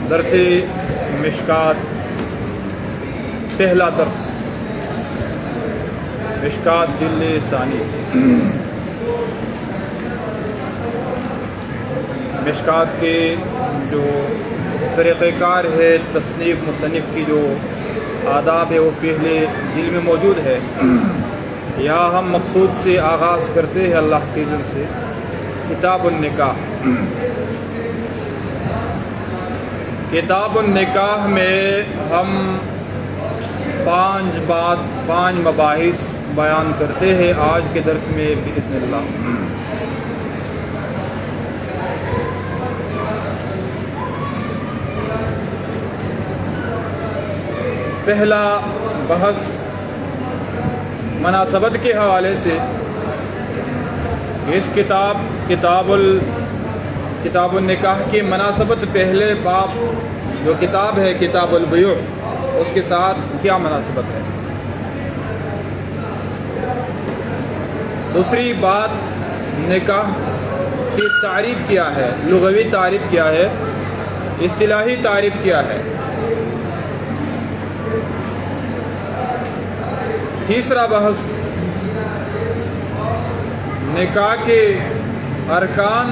درس مشکات، پہلا درس مشکات جلد ثانی۔ مشکات کے جو طریقہ کار ہے، تصنیف مصنف کی جو آداب ہے وہ پہلے جلد میں موجود ہے۔ یہاں ہم مقصود سے آغاز کرتے ہیں اللہ کے اذن سے۔ کتاب النکاح، کتاب النکاح میں ہم پانچ مباحث بیان کرتے ہیں آج کے درس میں باذن اللہ۔ پہلا بحث مناسبت کے حوالے سے، اس کتاب النکاح کی مناسبت، پہلے باب جو کتاب ہے کتاب البیوع، اس کے ساتھ کیا مناسبت ہے۔ دوسری بات، نکاح کی تعریف کیا ہے، لغوی تعریف کیا ہے، اصطلاحی تعریف کیا ہے۔ تیسرا بحث، نکاح کے ارکان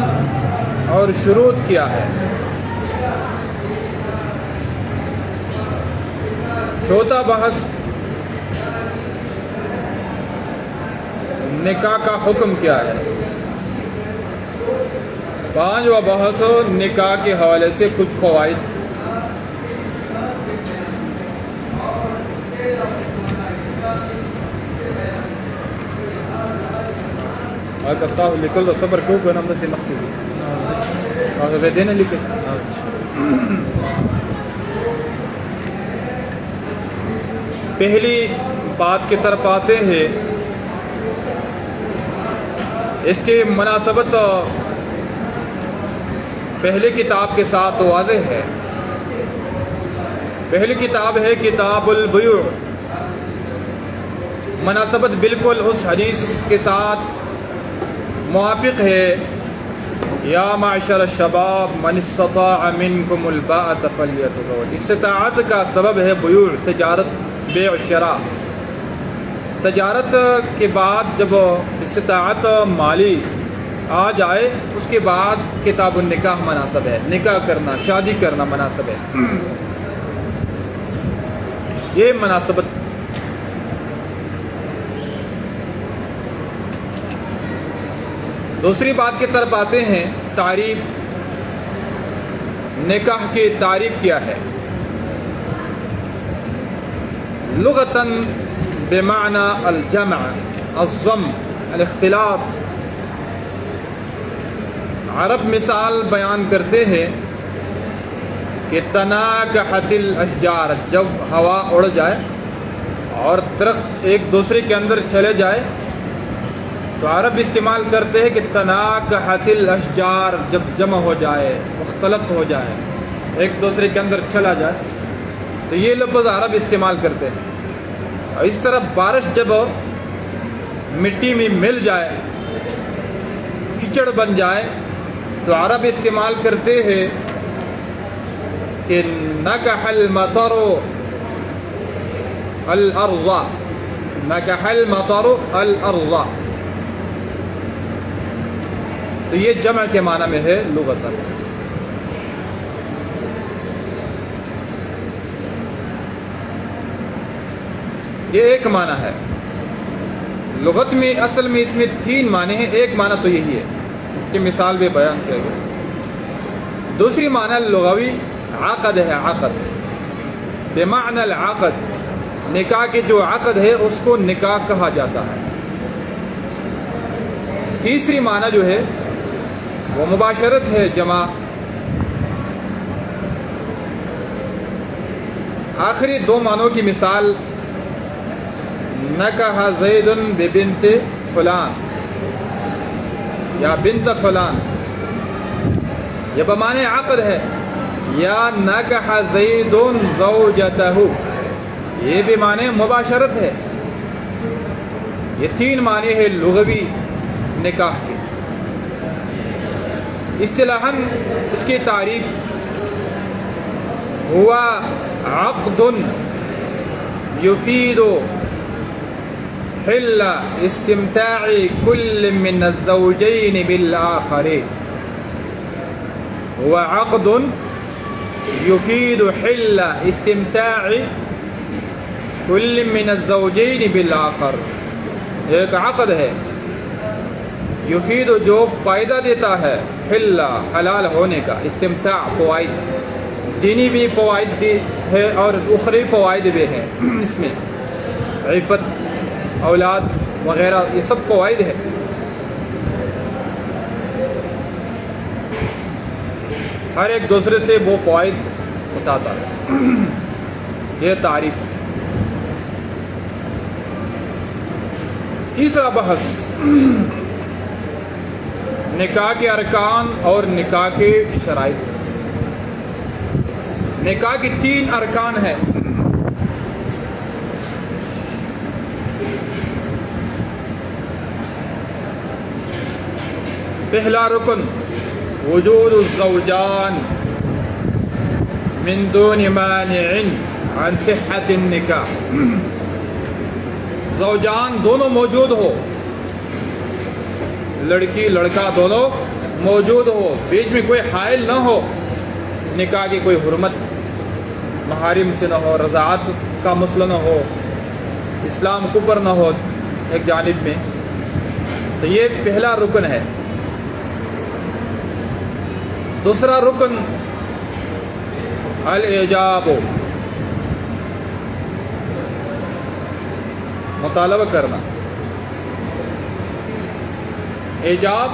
اور شروط کیا ہے۔ چوتھا بحث، نکاح کا حکم کیا ہے۔ پانچواں بحث، نکاح کے حوالے سے کچھ فوائد۔ اگر صاحب لکل تو صبر کیوں کہ نمبر سے مخصوص اگر دینے لکھے۔ پہلی بات کی طرف آتے ہیں، اس کی مناسبت پہلی کتاب کے ساتھ واضح ہے۔ پہلی کتاب ہے کتاب البیوع، مناسبت بالکل اس حدیث کے ساتھ موافق ہے، یا معشر الشباب من استطاع منکم الباءۃ فلیتزوج۔ استطاعت کا سبب ہے بیوع، تجارت، بیع و شراء۔ تجارت کے بعد جب استطاعت مالی آ جائے، اس کے بعد کتاب النکاح مناسب ہے، نکاح کرنا، شادی کرنا مناسب ہے۔ یہ مناسبت۔ دوسری بات کی طرف آتے ہیں، تعریف، نکاح کی تعریف کیا ہے۔ لغتاً بمعنی الجمع، الضم، الاختلاط۔ عرب مثال بیان کرتے ہیں کہ تناکحت الاشجار، جب ہوا اڑ جائے اور درخت ایک دوسرے کے اندر چلے جائے تو عرب استعمال کرتے ہیں کہ تناکحت الاشجار، جب جمع ہو جائے، مختلط ہو جائے، ایک دوسرے کے اندر چلا جائے، تو یہ لفظ عرب استعمال کرتے ہیں۔ اور اس طرح بارش جب مٹی میں مل جائے، کیچڑ بن جائے، تو عرب استعمال کرتے ہیں کہ نکح المطر الارض، نکح المطر الارض، تو یہ جمع کے معنی میں ہے لغتاً۔ یہ ایک معنی ہے لغت میں، اصل میں اس میں تین معنی ہیں، ایک معنی تو یہی ہے، اس کی مثال بھی بیان کیا گیا۔ دوسری معنی لغوی عقد ہے، عقد بمعنی العقد، نکاح کے جو عقد ہے اس کو نکاح کہا جاتا ہے۔ تیسری معنی جو ہے وہ مباشرت ہے، جمع۔ آخری دو معنوں کی مثال، نکح زید ببنت فلان یا بنت فلان، یہ بمعنی عقد ہے، یا نکح زید زوجتہ، یہ بھی معنی مباشرت ہے۔ یہ تین معنی ہے لغوی نکاح کے۔ اصطلاحاً اس کی تعریف ہوا عقد یفید حل استمتاع كل من الزوجين بالآخر. هو عقد يفيد حل استمتاع كل من الزوجين بالآخر. ایک عقد ہے یفید جو فائدہ دیتا ہے حل حلال ہونے کا، استمتاع فوائد، دینی بھی فوائد ہے اور اخروی فوائد بھی ہے، اس میں عفت، اولاد وغیرہ یہ سب فوائد ہے. ہر ایک دوسرے سے وہ فوائد اٹھاتا ہے. یہ تعریف. تیسرا بحث نکاح کے ارکان اور نکاح کے شرائط. نکاح کی 3 ارکان ہیں. پہلا رکن وجود الزوجان من دون مانع عن صحة النکاح. زوجان دونوں موجود ہو، لڑکی لڑکا دونوں موجود ہو، بیچ میں کوئی حائل نہ ہو، نکاح کی کوئی حرمت محارم سے نہ ہو، رضاعت کا مسئلہ نہ ہو، اسلام کفر نہ ہو ایک جانب میں. تو یہ پہلا رکن ہے. دوسرا رکن الاعجاب، مطالبہ کرنا. ایجاب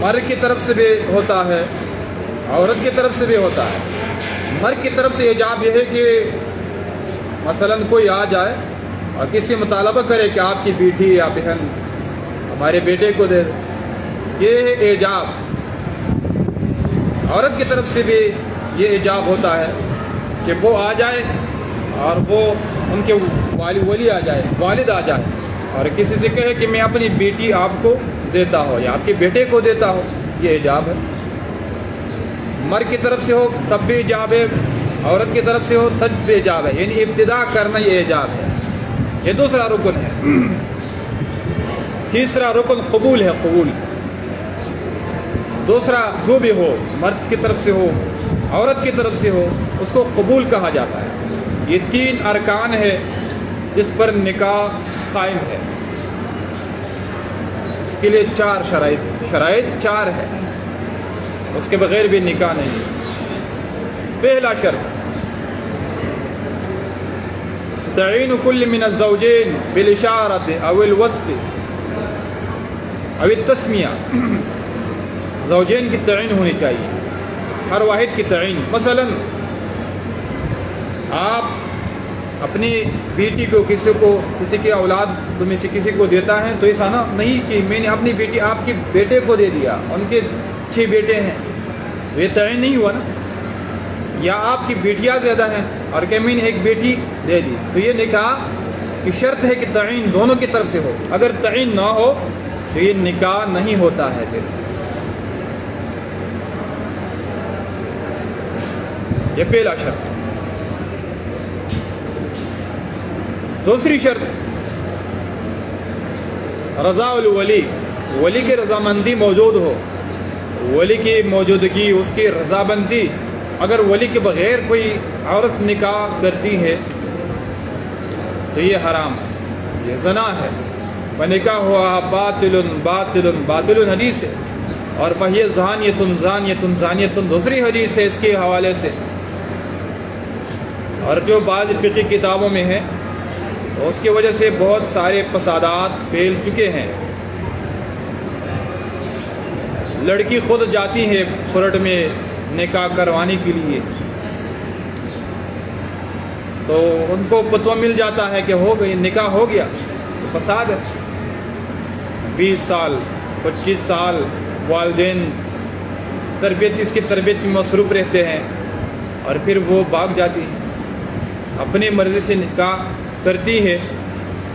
مرد کی طرف سے بھی ہوتا ہے، عورت کی طرف سے بھی ہوتا ہے. مرد کی طرف سے ایجاب یہ ہے کہ مثلا کوئی آ جائے اور کسی مطالبہ کرے کہ آپ کی بیٹی یا بہن ہمارے بیٹے کو دے. یہ ہے ایجاب. عورت کی طرف سے بھی یہ ایجاب ہوتا ہے کہ وہ آ جائے اور وہ ان کے ولی آ جائے، والد آ جائے اور کسی سے کہے کہ میں اپنی بیٹی آپ کو دیتا ہوں یا آپ کے بیٹے کو دیتا ہوں. یہ ایجاب ہے. مرد کی طرف سے ہو تب بھی ایجاب ہے، عورت کی طرف سے ہو تب بھی ایجاب ہے. یعنی ابتدا کرنا یہ ایجاب ہے. یہ دوسرا رکن ہے. تیسرا رکن قبول ہے. قبول دوسرا جو بھی ہو، مرد کی طرف سے ہو عورت کی طرف سے ہو، اس کو قبول کہا جاتا ہے. یہ 3 ارکان ہے جس پر نکاح قائم ہے. اس کے لیے 4 شرائط 4 ہے، اس کے بغیر بھی نکاح نہیں. پہلا شرط تعین کل من الزوجین بالاشارۃ او الوصف او التسمیہ. زوجین کی تعین ہونی چاہیے، ہر واحد کی تعین. مثلا آپ اپنی بیٹی کو کسی کی اولاد میں سے کسی کو دیتا ہے تو ایسا نہیں کہ میں نے اپنی بیٹی آپ کے بیٹے کو دے دیا، ان کے 6 بیٹے ہیں، یہ تعین نہیں ہوا نا. یا آپ کی بیٹیاں زیادہ ہیں اور کہ میں نے ایک بیٹی دے دی، تو یہ نکاح کی شرط ہے کہ تعین دونوں کی طرف سے ہو. اگر تعین نہ ہو تو یہ نکاح نہیں ہوتا ہے. پھر یہ پہلا شرط. دوسری شرط رضا الولی، ولی کی رضامندی موجود ہو. ولی کی موجودگی، اس کی رضامندی. اگر ولی کے بغیر کوئی عورت نکاح کرتی ہے تو یہ حرام ہے، یہ زنا ہے. فنکاح ہوا باطل باطل باطل حدیث ہے. اور فہی زانیۃ زانیۃ زانیۃ دوسری حدیث ہے اس کے حوالے سے. اور جو بعض فقہی کتابوں میں ہے اس کی وجہ سے بہت سارے فسادات پھیل چکے ہیں. لڑکی خود جاتی ہے کورٹ میں نکاح کروانے کے لیے، تو ان کو فتویٰ مل جاتا ہے کہ ہو گئی، نکاح ہو گیا. تو فساد ہے. 20 سال 25 سال والدین اس کی تربیت میں مصروف رہتے ہیں اور پھر وہ بھاگ جاتی ہیں، اپنی مرضی سے نکاح کرتی ہے.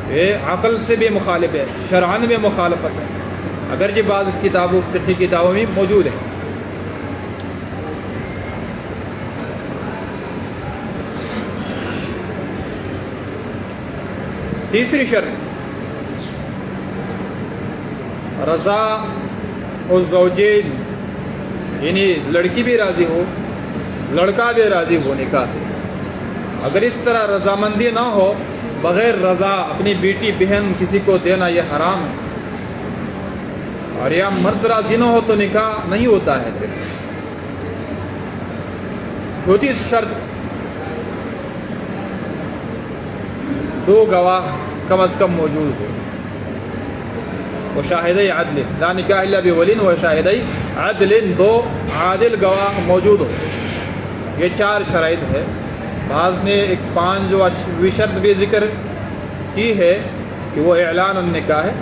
یہ عقل سے بھی مخالف ہے، شرعاً بھی مخالفت ہے، اگرچہ بعض فقہی کتابوں میں موجود ہے. تیسری شرط رضا الزوجین، یعنی لڑکی بھی راضی ہو لڑکا بھی راضی ہو نکاح سے۔ اگر اس طرح رضامندی نہ ہو، بغیر رضا اپنی بیٹی بہن کسی کو دینا یہ حرام ہے، اور یا مرد راضی نہ ہو تو نکاح نہیں ہوتا ہے۔ پھر چوتھی شرط دو گواہ کم از کم موجود ہو، وشاہدی عدل، لا نکاح الا بولی وشاہدی عدل، دو عادل گواہ موجود ہو۔ یہ چار شرائط ہے۔ بعض نے ایک پانچویں شرط بھی ذکر کی ہے کہ وہ اعلان النکاح ہے،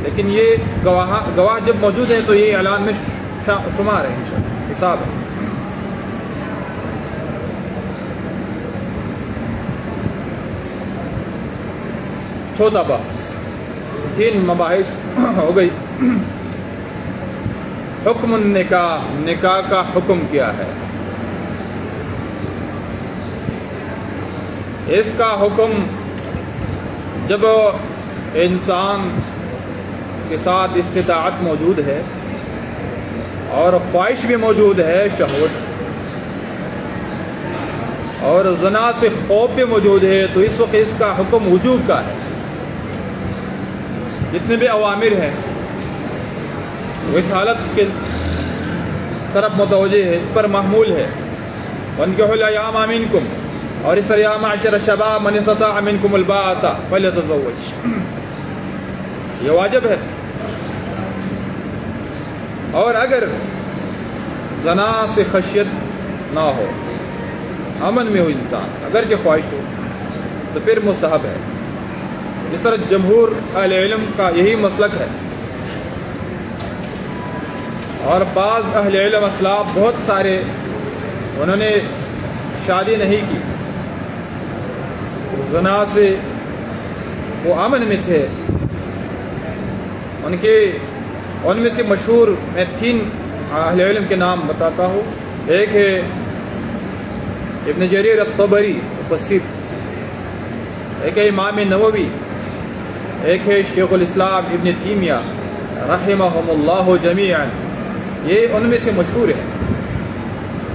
لیکن یہ گواہ جب موجود ہے تو یہ اعلان میں شمار ہے، حساب ہے۔ چوتھا بحث، 3 مباحث ہو گئی۔ حکم النکاح، نکاح کا حکم کیا ہے؟ اس کا حکم جب انسان کے ساتھ استطاعت موجود ہے اور خواہش بھی موجود ہے، شہوت اور زنا سے خوف بھی موجود ہے، تو اس وقت اس کا حکم وجوب کا ہے۔ جتنے بھی اوامر ہیں وہ اس حالت کے طرف متوجہ ہے، اس پر محمول ہے۔ وَانكِحُوا الْأَيَامَ مِنكُمْ، اور اس طرح یا معشر الشباب من استطاع منکم الباءۃ فلیتزوج، یہ واجب ہے۔ اور اگر زنا سے خشیت نہ ہو، امن میں ہو انسان، اگرچہ خواہش ہو، تو پھر مستحب ہے۔ اس طرح جمہور اہل علم کا یہی مسلک ہے، اور بعض اہل علم اسلاف بہت سارے انہوں نے شادی نہیں کی، زنا سے وہ امن میں تھے۔ ان میں سے مشہور میں 3 اہل علم کے نام بتاتا ہوں۔ ایک ہے ابن جریر الطبری مفسر، ایک ہے امام نووی، ایک ہے شیخ الاسلام ابن تیمیہ رحمہم اللہ جمیعا، یہ ان میں سے مشہور ہے،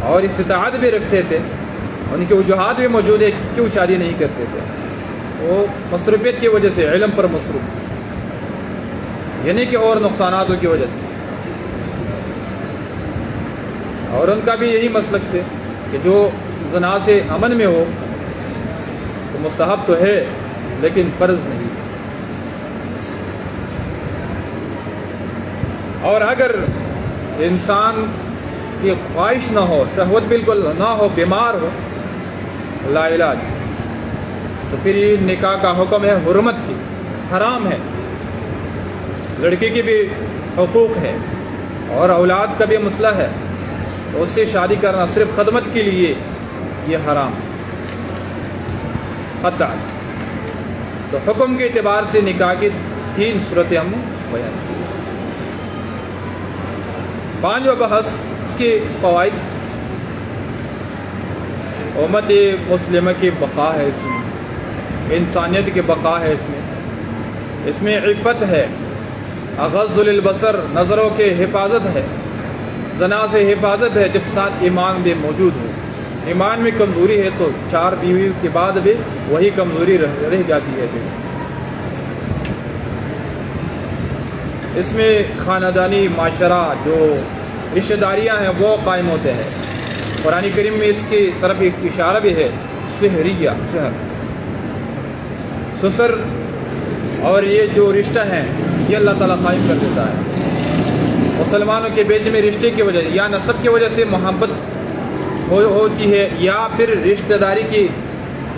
اور استطاعت بھی رکھتے تھے، ان کے وجوہات بھی موجود ہے کیوں شادی نہیں کرتے تھے۔ وہ مصروفیت کی وجہ سے، علم پر مصروف، یعنی کہ اور نقصاناتوں کی وجہ سے، اور ان کا بھی یہی مسلک تھے کہ جو زنا سے امن میں ہو تو مستحب تو ہے لیکن فرض نہیں۔ اور اگر انسان کی خواہش نہ ہو، شہوت بالکل نہ ہو، بیمار ہو، لا علاج، تو پھر یہ نکاح کا حکم ہے حرمت کی، حرام ہے۔ لڑکی کی بھی حقوق ہے اور اولاد کا بھی مسئلہ ہے، تو اس سے شادی کرنا صرف خدمت کے لیے یہ حرام ہے قطعا۔ تو حکم کے اعتبار سے نکاح کی 3 صورتیں ہم نے بیان کی۔ 5واں بحث، اس کے فوائد۔ امت مسلمہ کی بقا ہے، اس میں انسانیت کی بقا ہے، اس میں عفت ہے، غض للبصر، نظروں کے حفاظت ہے، زنا سے حفاظت ہے جب ساتھ ایمان بھی موجود ہو۔ ایمان میں کمزوری ہے تو 4 بیوی کے بعد بھی وہی کمزوری رہ جاتی ہے۔ اس میں خاندانی معاشرہ، جو رشتہ داریاں ہیں وہ قائم ہوتے ہیں۔ قرآن کریم میں اس کی طرف ایک اشارہ بھی ہے، سحریہ، سسر، اور یہ جو رشتہ ہیں یہ اللہ تعالیٰ قائم کر دیتا ہے۔ مسلمانوں کے بیچ میں رشتے کی وجہ یا نسب کی وجہ سے محبت ہوتی ہے، یا پھر رشتہ داری کی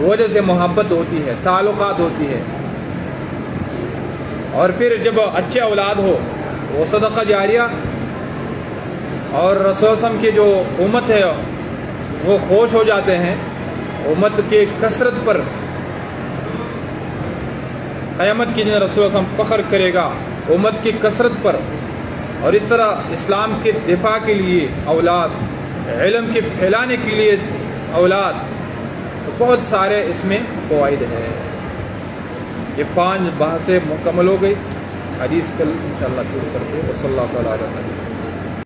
وجہ سے محبت ہوتی ہے، تعلقات ہوتی ہے، اور پھر جب اچھے اولاد ہو وہ صدقہ جاریہ، اور رسول صلی اللہ علیہ وسلم کی جو امت ہے وہ خوش ہو جاتے ہیں امت کے کثرت پر۔ قیامت کے دن رسول صلی اللہ علیہ وسلم فخر کرے گا امت کی کثرت پر۔ اور اس طرح اسلام کے دفاع کے لیے اولاد، علم کے پھیلانے کے لیے اولاد، تو بہت سارے اس میں فوائد ہیں۔ یہ 5 بحثیں مکمل ہو گئی. حدیث کل انشاءاللہ شروع کرتے ہیں. وصلی اللہ تعالیٰ علیہ وسلم.